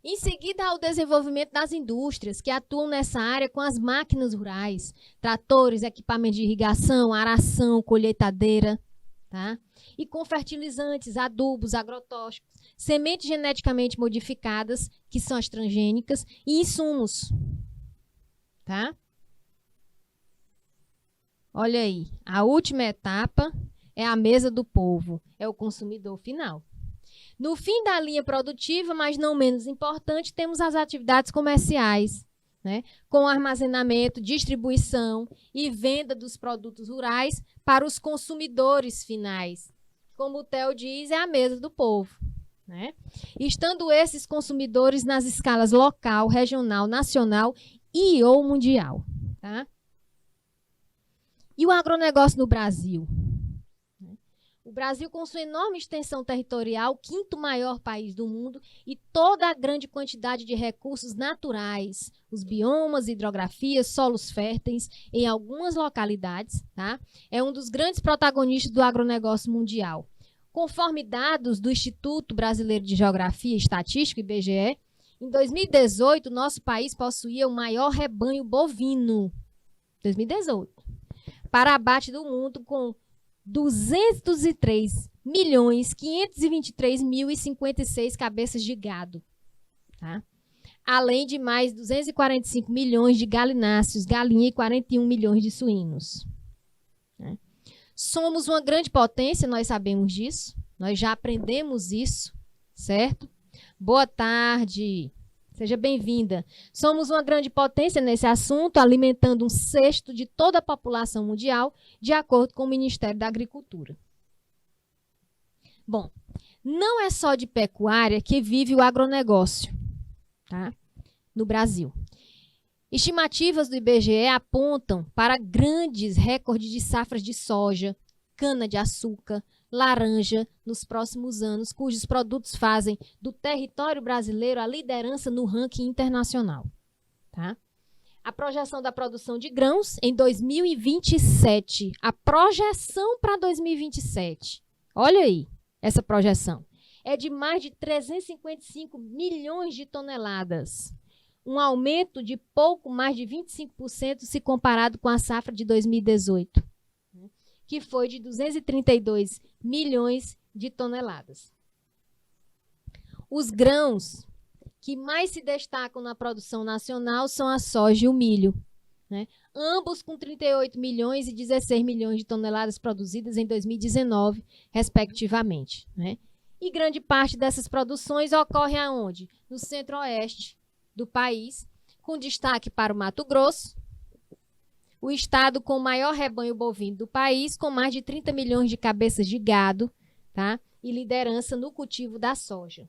Em seguida, há o desenvolvimento das indústrias, que atuam nessa área com as máquinas rurais, tratores, equipamentos de irrigação, aração, colheitadeira, tá? E com fertilizantes, adubos, agrotóxicos, sementes geneticamente modificadas, que são as transgênicas, e insumos. Tá? Olha aí, a última etapa é a mesa do povo, é o consumidor final. No fim da linha produtiva, mas não menos importante, temos as atividades comerciais, né? Com armazenamento, distribuição e venda dos produtos rurais para os consumidores finais. Como o Theo diz, é a mesa do povo. Né? Estando esses consumidores nas escalas local, regional, nacional e ou mundial. Tá? E o agronegócio no Brasil? O Brasil, com sua enorme extensão territorial, o 5º maior país do mundo, e toda a grande quantidade de recursos naturais, os biomas, hidrografias, solos férteis em algumas localidades, tá? É um dos grandes protagonistas do agronegócio mundial. Conforme dados do Instituto Brasileiro de Geografia e Estatística, IBGE, em 2018, nosso país possuía o maior rebanho bovino, 2018, para abate do mundo, com 203.523.056 cabeças de gado, tá? Além de mais 245 milhões de galináceos, galinha, e 41 milhões de suínos. Né? Somos uma grande potência, nós sabemos disso, nós já aprendemos isso, certo? Boa tarde, seja bem-vinda. Somos uma grande potência nesse assunto, alimentando 1/6 de toda a população mundial, de acordo com o Ministério da Agricultura. Bom, não é só de pecuária que vive o agronegócio, tá? No Brasil. Estimativas do IBGE apontam para grandes recordes de safras de soja, cana-de-açúcar, laranja nos próximos anos, cujos produtos fazem do território brasileiro a liderança no ranking internacional. Tá? A projeção da produção de grãos em 2027, a projeção para 2027, olha aí essa projeção, é de mais de 355 milhões de toneladas, um aumento de pouco mais de 25% se comparado com a safra de 2018. Que foi de 232 milhões de toneladas. Os grãos que mais se destacam na produção nacional são a soja e o milho, né? Ambos com 38 milhões e 16 milhões de toneladas produzidas em 2019, respectivamente. Né? E grande parte dessas produções ocorre aonde? No centro-oeste do país, com destaque para o Mato Grosso, o estado com o maior rebanho bovino do país, com mais de 30 milhões de cabeças de gado, tá? E liderança no cultivo da soja.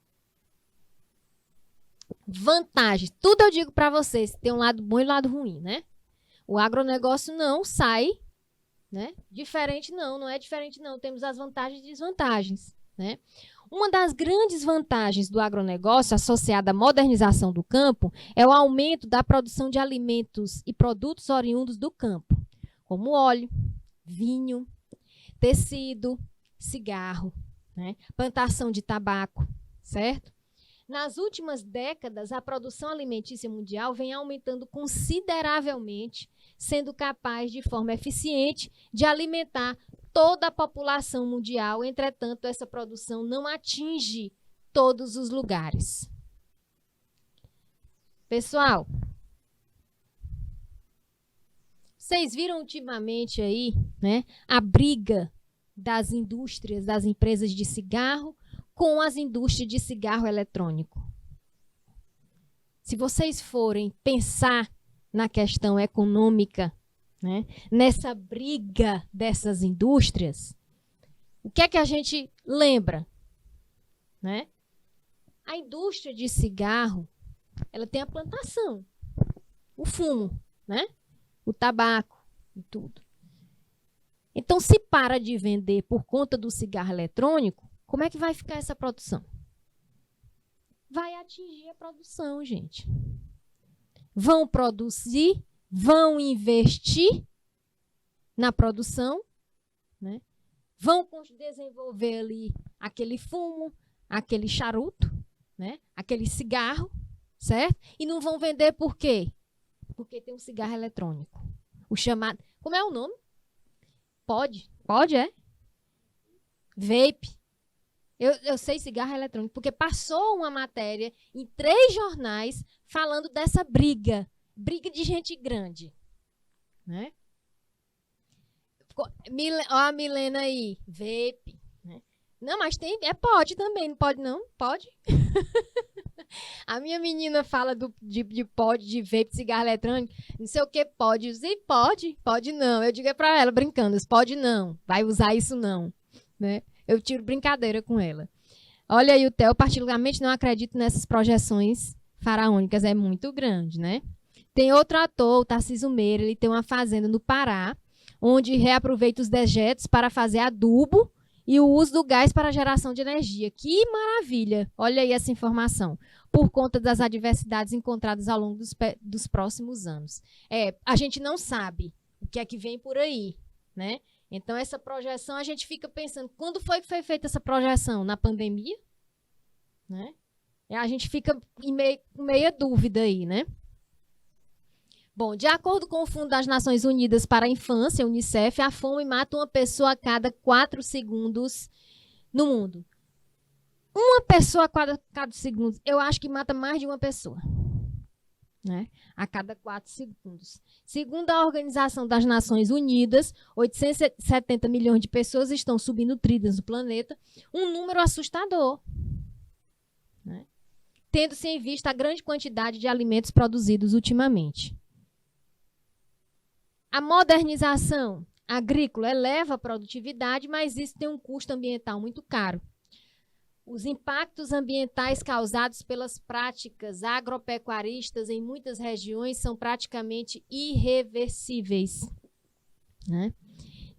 Vantagem. Tudo eu digo para vocês, tem um lado bom e um lado ruim, né? O agronegócio não sai, né? Diferente não é diferente não. Temos as vantagens e desvantagens, né? Uma das grandes vantagens do agronegócio associada à modernização do campo é o aumento da produção de alimentos e produtos oriundos do campo, como óleo, vinho, tecido, cigarro, né? Plantação de tabaco, certo? Nas últimas décadas, a produção alimentícia mundial vem aumentando consideravelmente, sendo capaz, de forma eficiente, de alimentar toda a população mundial. Entretanto, essa produção não atinge todos os lugares. Pessoal, vocês viram ultimamente aí, né, a briga das indústrias, das empresas de cigarro com as indústrias de cigarro eletrônico. Se vocês forem pensar na questão econômica, né, nessa briga dessas indústrias, o que é que a gente lembra? Né? A indústria de cigarro, ela tem a plantação, o fumo, né? O tabaco e tudo. Então, se para de vender por conta do cigarro eletrônico, como é que vai ficar essa produção? Vai atingir a produção, gente. Vão produzir, vão investir na produção, né? Vão desenvolver ali aquele fumo, aquele charuto, né? Aquele cigarro, certo? E não vão vender por quê? Porque tem um cigarro eletrônico. O chamado... Como é o nome? Pode, é? Vape. Eu sei cigarro eletrônico, porque passou uma matéria em 3 jornais falando dessa briga de gente grande, né? Ó a Milena aí, vape, né? Não, mas tem, pode também, não pode não? Pode? A minha menina fala de pode, de vape, cigarro eletrônico, não sei o que, pode. E pode não. Eu digo pra ela, brincando, pode não, vai usar isso não, né? Eu tiro brincadeira com ela. Olha aí o Theo, particularmente não acredito nessas projeções faraônicas, é muito grande, né? Tem outro ator, o Tarcísio Meira, ele tem uma fazenda no Pará, onde reaproveita os dejetos para fazer adubo e o uso do gás para geração de energia. Que maravilha! Olha aí essa informação. Por conta das adversidades encontradas ao longo dos próximos anos. A gente não sabe o que é que vem por aí, né? Então, essa projeção, a gente fica pensando, quando foi que foi feita essa projeção? Na pandemia? Né? E a gente fica em meia dúvida aí, né? Bom, de acordo com o Fundo das Nações Unidas para a Infância, UNICEF, a fome mata uma pessoa a cada 4 segundos no mundo. Uma pessoa a cada 4 segundos, eu acho que mata mais de uma pessoa, né? A cada 4 segundos. Segundo a Organização das Nações Unidas, 870 milhões de pessoas estão subnutridas no planeta, um número assustador, né? Tendo-se em vista a grande quantidade de alimentos produzidos ultimamente. A modernização agrícola eleva a produtividade, mas isso tem um custo ambiental muito caro. Os impactos ambientais causados pelas práticas agropecuaristas em muitas regiões são praticamente irreversíveis, né?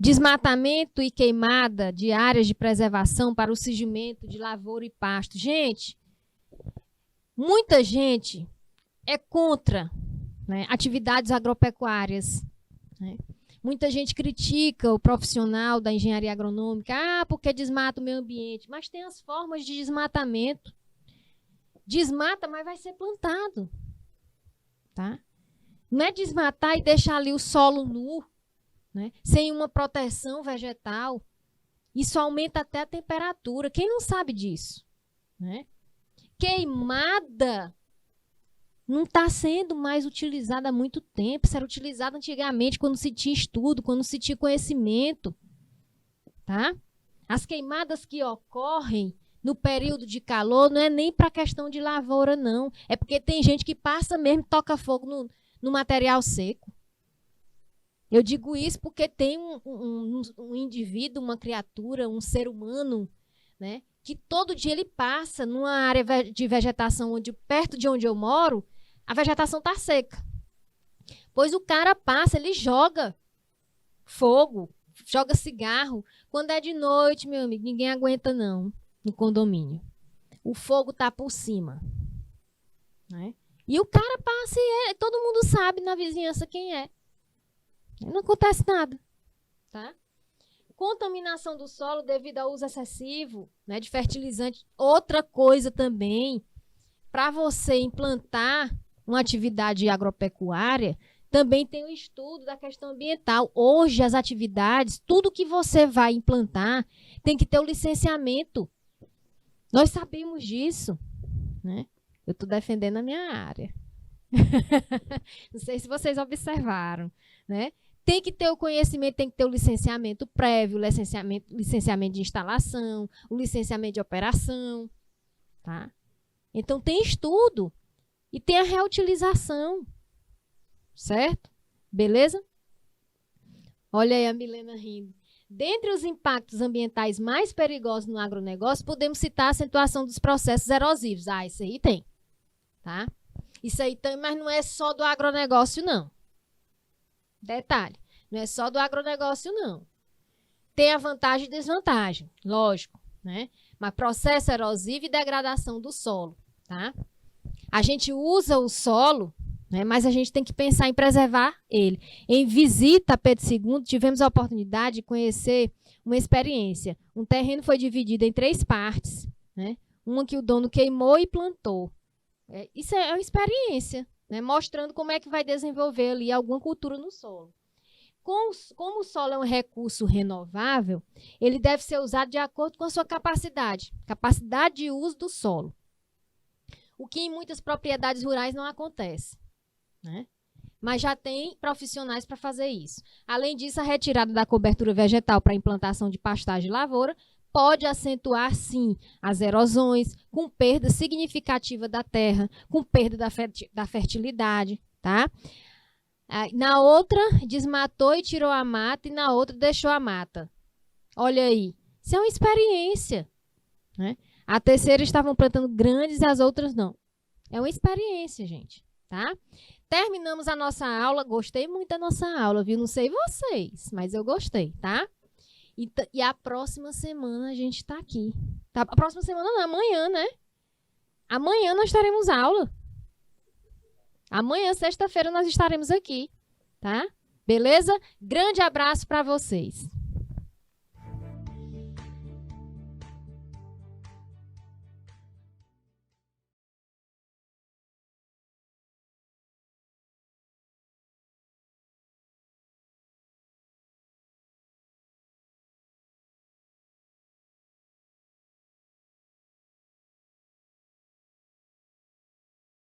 Desmatamento e queimada de áreas de preservação para o surgimento de lavoura e pasto. Gente, muita gente é contra, né, atividades agropecuárias, né? Muita gente critica o profissional da engenharia agronômica, porque desmata o meio ambiente. Mas tem as formas de desmatamento. Desmata, mas vai ser plantado. Tá? Não é desmatar e deixar ali o solo nu, né, sem uma proteção vegetal. Isso aumenta até a temperatura. Quem não sabe disso? Né? Queimada não está sendo mais utilizada há muito tempo. Isso era utilizado antigamente, quando se tinha estudo, quando se tinha conhecimento. Tá? As queimadas que ocorrem no período de calor, não é nem para questão de lavoura, não. É porque tem gente que passa mesmo, toca fogo no material seco. Eu digo isso porque tem um indivíduo, uma criatura, um ser humano, né, que todo dia ele passa numa área de vegetação perto de onde eu moro, a vegetação está seca. Pois o cara passa, ele joga fogo, joga cigarro. Quando é de noite, meu amigo, ninguém aguenta não no condomínio. O fogo tá por cima, né? E o cara passa e todo mundo sabe na vizinhança quem é. Não acontece nada, tá? Contaminação do solo devido ao uso excessivo, né, de fertilizante. Outra coisa também, para você implantar uma atividade agropecuária, também tem o estudo da questão ambiental. Hoje, as atividades, tudo que você vai implantar, tem que ter o licenciamento. Nós sabemos disso, né? Eu estou defendendo a minha área. Não sei se vocês observaram, né? Tem que ter o conhecimento, tem que ter o licenciamento prévio, licenciamento de instalação, o licenciamento de operação, tá? Então, tem estudo e tem a reutilização, certo? Beleza? Olha aí a Milena rindo. Dentre os impactos ambientais mais perigosos no agronegócio, podemos citar a acentuação dos processos erosivos. Ah, isso aí tem, tá? Isso aí tem, mas não é só do agronegócio, não. Detalhe, não é só do agronegócio, não. Tem a vantagem e desvantagem, lógico, né? Mas processo erosivo e degradação do solo, tá? A gente usa o solo, né, mas a gente tem que pensar em preservar ele. Em visita a Pedro II, tivemos a oportunidade de conhecer uma experiência. Um terreno foi dividido em 3 partes, né? Uma que o dono queimou e plantou. Isso é uma experiência, né, mostrando como é que vai desenvolver ali alguma cultura no solo. Como o solo é um recurso renovável, ele deve ser usado de acordo com a sua capacidade de uso do solo. O que em muitas propriedades rurais não acontece, né? Mas já tem profissionais para fazer isso. Além disso, a retirada da cobertura vegetal para a implantação de pastagem e lavoura pode acentuar, sim, as erosões, com perda significativa da terra, com perda da fertilidade, tá? Na outra, desmatou e tirou a mata, e na outra, deixou a mata. Olha aí, isso é uma experiência, né? A terceira estavam plantando grandes e as outras não. É uma experiência, gente, tá? Terminamos a nossa aula. Gostei muito da nossa aula, viu? Não sei vocês, mas eu gostei, tá? E a próxima semana a gente tá aqui. Tá? A próxima semana não, amanhã, né? Amanhã nós teremos aula. Amanhã, sexta-feira, nós estaremos aqui, tá? Beleza? Grande abraço para vocês.